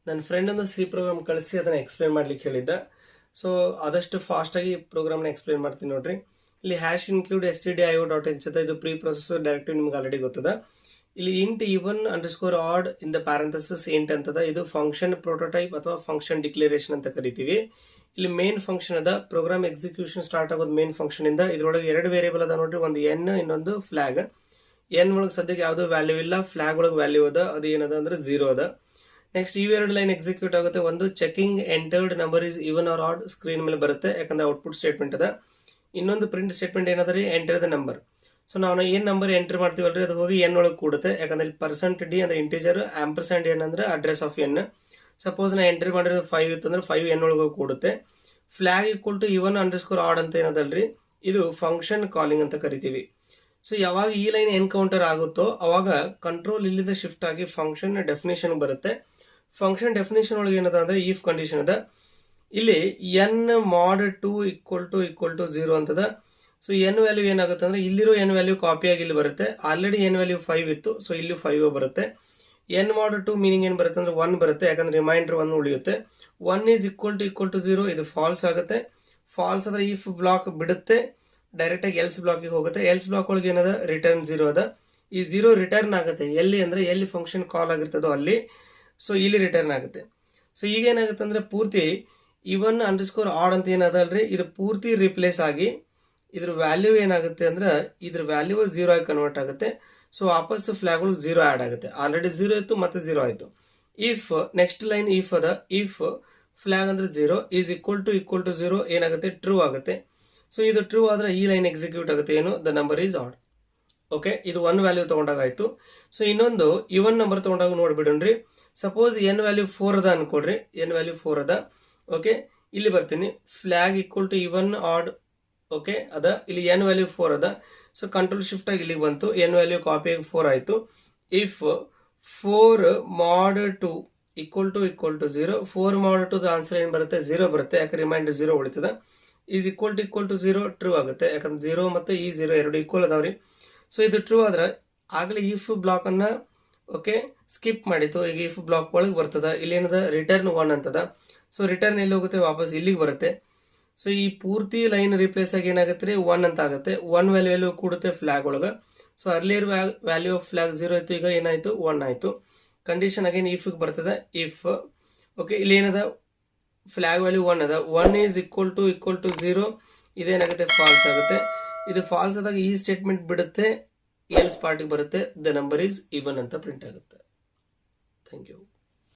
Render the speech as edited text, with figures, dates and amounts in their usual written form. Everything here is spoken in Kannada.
ನನ್ನ ಫ್ರೆಂಡ್ ಒಂದು ಸಿ ಪ್ರೋಗ್ರಾಮ್ ಕಳಿಸಿ ಅದನ್ನು ಎಕ್ಸ್ಪ್ಲೇನ್ ಮಾಡ್ಲಿಕ್ಕೆ ಹೇಳಿದ್ದ. ಸೊ ಆದಷ್ಟು ಫಾಸ್ಟಾಗಿ ಪ್ರೋಗ್ರಾಮ್ನ ಎಕ್ಸ್ಪ್ಲೇನ್ ಮಾಡ್ತೀನಿ ನೋಡ್ರಿ. ಇಲ್ಲಿ ಹ್ಯಾಶ್ ಇನ್ಕ್ಲೂಡ್ stdio.h ಅಂತ ಇದು ಪ್ರೀ ಪ್ರೊಸೆಸರ್ ಡೈರೆಕ್ಟಿವ್ ನಿಮ್ಗೆ ಆಲ್ರೆಡಿ ಗೊತ್ತದ. ಇಲ್ಲಿ int even underscore odd in the parenthesis int ಅಂತದ. ಇದು ಫಂಕ್ಷನ್ ಪ್ರೋಟೋಟೈಪ್ ಅಥವಾ ಫಂಕ್ಷನ್ ಡಿಕ್ಲರೇಷನ್ ಅಂತ ಕರಿತೀವಿ. ಇಲ್ಲಿ ಮೇನ್ ಫಂಕ್ಷನ್ ಅದ. ಪ್ರೋಗ್ರಾಮ್ ಎಕ್ಸಿಕ್ಯೂಷನ್ ಸ್ಟಾರ್ಟ್ ಆಗೋದು ಮೇನ್ ಫಂಕ್ಷನ್ ಇಂದ. ಇದ್ರೊಳಗೆ ಎರಡು ವೇರಿಯಬಲ್ ಅದ ನೋಡ್ರಿ, ಒಂದು ಎನ್, ಇನ್ನೊಂದು ಫ್ಲಾಗ್. ಎನ್ ಒಳಗೆ ಸದ್ಯಕ್ಕೆ ಯಾವುದೋ ವ್ಯಾಲ್ಯೂ ಇಲ್ಲ, ಫ್ಲಾಗ್ ಒಳಗೆ ವ್ಯಾಲ್ಯೂ ಅದ. ಅದು ಏನದ ಅಂದ್ರೆ 0 ಅದ. ನೆಕ್ಸ್ಟ್ ಇವೆರಡು ಲೈನ್ ಎಕ್ಸಿಕ್ಯೂಟ್ ಆಗುತ್ತೆ. ಒಂದು checking entered number is even or odd screen ಮೇಲೆ ಬರುತ್ತೆ, ಯಾಕಂದ್ರೆ ಔಟ್ಪುಟ್ ಸ್ಟೇಟ್ಮೆಂಟ್ ಅದ. ಇನ್ನೊಂದು ಪ್ರಿಂಟ್ ಸ್ಟೇಟ್ಮೆಂಟ್ ಏನದ ಎಂಟರ್ ದ ನಂಬರ್. ಸೊ ನಾವು ಏನ್ ನಂಬರ್ ಎಂಟರ್ ಮಾಡ್ತೀವಲ್ರಿ ಅದು ಹೋಗಿ ಎನ್ ಒಳಗೆ ಕೂಡುತ್ತೆ, ಯಾಕಂದ್ರೆ %d ಅಂದ್ರೆ ಇಂಟೀಜರ್, ಆಂಪರ್ಸೆಂಡ್ ಎನ್ ಅಂದ್ರೆ ಅಡ್ರೆಸ್ ಆಫ್ ಎನ್. ಸಪೋಸ್ ನಾ ಎಂಟ್ರಿ ಮಾಡಿರೋದು 5 ಇತ್ತು ಅಂದ್ರೆ 5 ಎನ್ ಒಳಗೆ ಕೂಡುತ್ತೆ. Flag equal to even underscore odd ಅಂತ ಏನದಲ್ರಿ, ಇದು ಫಂಕ್ಷನ್ ಕಾಲಿಂಗ್ ಅಂತ ಕರಿತೀವಿ. ಸೊ ಯಾವಾಗ ಈ ಲೈನ್ ಎನ್ಕೌಂಟರ್ ಆಗುತ್ತೋ ಅವಾಗ ಕಂಟ್ರೋಲ್ ಇಲ್ಲಿಂದ ಶಿಫ್ಟ್ ಆಗಿ ಫಂಕ್ಷನ್ ಡೆಫಿನೇಷನ್ ಬರುತ್ತೆ. ಫಂಕ್ಷನ್ ಡೆಫಿನೇಷನ್ ಒಳಗೆ ಏನದ ಅಂದ್ರೆ ಈಫ್ ಕಂಡೀಷನ್ ಅದ. ಇಲ್ಲಿ ಎನ್ mod 2 = 0 ಅಂತದ. ಸೊ ಎನ್ ವ್ಯಾಲ್ಯೂ ಏನಾಗುತ್ತೆ ಅಂದ್ರೆ ಇಲ್ಲಿರೋ ಎನ್ ವ್ಯಾಲ್ಯೂ ಕಾಪಿ ಆಗಿ ಇಲ್ಲಿ ಬರುತ್ತೆ. ಆಲ್ರೆಡಿ ಎನ್ ವ್ಯಾಲ್ಯೂ 5 ಇತ್ತು, ಸೊ ಇಲ್ಲಿ 5 ಬರುತ್ತೆ. ಎನ್ mod 2 ಮೀನಿಂಗ್ ಏನ್ ಬರುತ್ತೆ ಅಂದ್ರೆ 1 ಬರುತ್ತೆ, ಯಾಕಂದ್ರೆ ರಿಮೈಂಡರ್ 1 ಉಳಿಯುತ್ತೆ. 1 = 0, ಇದು ಫಾಲ್ಸ್ ಆಗುತ್ತೆ. ಫಾಲ್ಸ್ ಆದ್ರೆ ಇಫ್ ಬ್ಲಾಕ್ ಬಿಡುತ್ತೆ, ಡೈರೆಕ್ಟ್ ಆಗಿ ಎಲ್ಸ್ ಬ್ಲಾಕ್ ಹೋಗುತ್ತೆ. ಎಲ್ಸ್ ಬ್ಲಾಕ್ ಒಳಗೆ ಏನದ ರಿಟರ್ನ್ 0 ಅದ. ಈ 0 ರಿಟರ್ನ್ ಆಗುತ್ತೆ ಎಲ್ಲಿ ಅಂದ್ರೆ ಎಲ್ಲಿ ಫಂಕ್ಷನ್ ಕಾಲ್ ಆಗಿರ್ತದೋ ಅಲ್ಲಿ. ಸೊ ಇಲ್ಲಿ ರಿಟರ್ನ್ ಆಗುತ್ತೆ. ಸೊ ಈಗ ಏನಾಗುತ್ತೆ ಅಂದ್ರೆ ಪೂರ್ತಿ ಇವನ್ ಅಂಡರ್ಸ್ಕೋರ್ ಆಡ್ ಅಂತ ಏನದಲ್ರಿ, ಇದು ಪೂರ್ತಿ ರಿಪ್ಲೇಸ್ ಆಗಿ ಇದ್ರ ವ್ಯಾಲ್ಯೂ ಏನಾಗುತ್ತೆ ಅಂದ್ರೆ ಇದ್ರ ವ್ಯಾಲ್ಯೂ 0 ಆಗಿ ಕನ್ವರ್ಟ್ ಆಗುತ್ತೆ. ಸೊ ವಾಪಸ್ ಫ್ಲಾಗ್ ಒಳಗೆ 0 ಆಡ್ ಆಗುತ್ತೆ. ಆಲ್ರೆಡಿ 0 ಇತ್ತು, ಮತ್ತೆ 0 ಆಯ್ತು. ಇಫ್ ನೆಕ್ಸ್ಟ್ ಲೈನ್ ಇಫ್ ಅದ, ಇಫ್ ಫ್ಲಾಗ್ ಅಂದ್ರೆ 0 ಈಸ್ = 0 ಏನಾಗುತ್ತೆ, ಟ್ರೂ ಆಗುತ್ತೆ. ಸೊ ಇದು ಟ್ರೂ ಆದ್ರೆ ಈ ಲೈನ್ ಎಕ್ಸಿಕ್ಯೂಟ್ ಆಗುತ್ತೆ, ಏನು, the number is add. Okay, ಇದು 1 ವ್ಯಾಲ್ಯೂ ತಗೊಂಡಾಗ ಆಯ್ತು. ಸೊ ಇನ್ನೊಂದು ಇವನ್ ನಂಬರ್ ತಗೊಂಡಾಗ ನೋಡ್ಬಿಡೋಣ್ರಿ. ಸಪೋಸ್ ಎನ್ ವ್ಯಾಲ್ಯೂ 4 ಅದ ಅನ್ಕೊಡ್ರಿ, ಎನ್ ವ್ಯಾಲ್ಯೂ 4 ಅದ. ಓಕೆ, ಇಲ್ಲಿ ಬರ್ತೀನಿ, ಫ್ಲಾಗ್ = ಇವನ್ ಆಡ್. ಓಕೆ ಅದ, ಇಲ್ಲಿ ಎನ್ ವ್ಯಾಲ್ಯೂ 4 ಅದ. ಸೊ ಕಂಟ್ರೋಲ್ ಶಿಫ್ಟ್ ಆಗಿ ಇಲ್ಲಿಗೆ ಬಂತು, ಎನ್ ವ್ಯಾಲ್ಯೂ ಕಾಪಿ ಆಗಿ 4 ಆಯ್ತು. ಇಫ್ 4 mod 2 = 0, 4 mod 2 ಆನ್ಸರ್ ಏನ್ ಬರುತ್ತೆ, 0 ಬರುತ್ತೆ, ಯಾಕೆ ರಿಮೈಂಡರ್ 0 ಉಳಿತದ. ಈಸ್ = 0 ಟ್ರೂ ಆಗುತ್ತೆ, ಯಾಕಂದ್ರೆ 0 ಮತ್ತೆ ಈ 0 ಎರಡು ಈಕ್ವಲ್ ಅದಾವ್ರಿ. ಸೊ ಇದು ಟ್ರೂ ಆದ್ರೆ ಆಗಲೇ ಇಫ್ ಬ್ಲಾಕ್ ಅನ್ನ ಓಕೆ ಸ್ಕಿಪ್ ಮಾಡಿತ್ತು. ಈಗ ಇಫ್ ಬ್ಲಾಕ್ ಒಳಗೆ ಬರ್ತದ. ಇಲ್ಲಿ ಏನದ ರಿಟರ್ನ್ 1 ಅಂತದ. ಸೊ ರಿಟರ್ನ್ ಎಲ್ಲಿ ಹೋಗುತ್ತೆ, ವಾಪಸ್ ಇಲ್ಲಿಗೆ ಬರುತ್ತೆ. ಸೊ ಈ ಪೂರ್ತಿ ಲೈನ್ ರಿಪ್ಲೇಸ್ ಆಗಿ ಏನಾಗುತ್ತೆ, 1 ಅಂತ ಆಗುತ್ತೆ. 1 ವ್ಯಾಲ್ಯೂ ಕೂಡುತ್ತೆ ಫ್ಲಾಗ್ ಒಳಗೆ. So earlier value of flag 0 ಇತ್ತು, ಈಗ ಏನಾಯ್ತು, 1 ಆಯ್ತು. ಕಂಡೀಷನ್ ಅಗೇನ್ ಇಫ್ ಬರ್ತದೆ. ಇಫ್ ಓಕೆ ಇಲ್ಲಿ ಏನದ, ಫ್ಲಾಗ್ ವ್ಯಾಲ್ಯೂ 1 ಅದ. 1 ಈಸ್ = 0, ಇದೇನಾಗುತ್ತೆ, ಫಾಲ್ಸ್ ಆಗುತ್ತೆ. ಇದು ಫಾಲ್ಸ್ ಆದಾಗ ಈ ಸ್ಟೇಟ್ಮೆಂಟ್ ಬಿಡುತ್ತೆ, ಎಲ್ಸ್ ಪಾರ್ಟಿಗೆ ಬರುತ್ತೆ, ದ ನಂಬರ್ ಈಸ್ ಇವನ್ ಅಂತ ಪ್ರಿಂಟ್ ಆಗುತ್ತೆ. Thank you.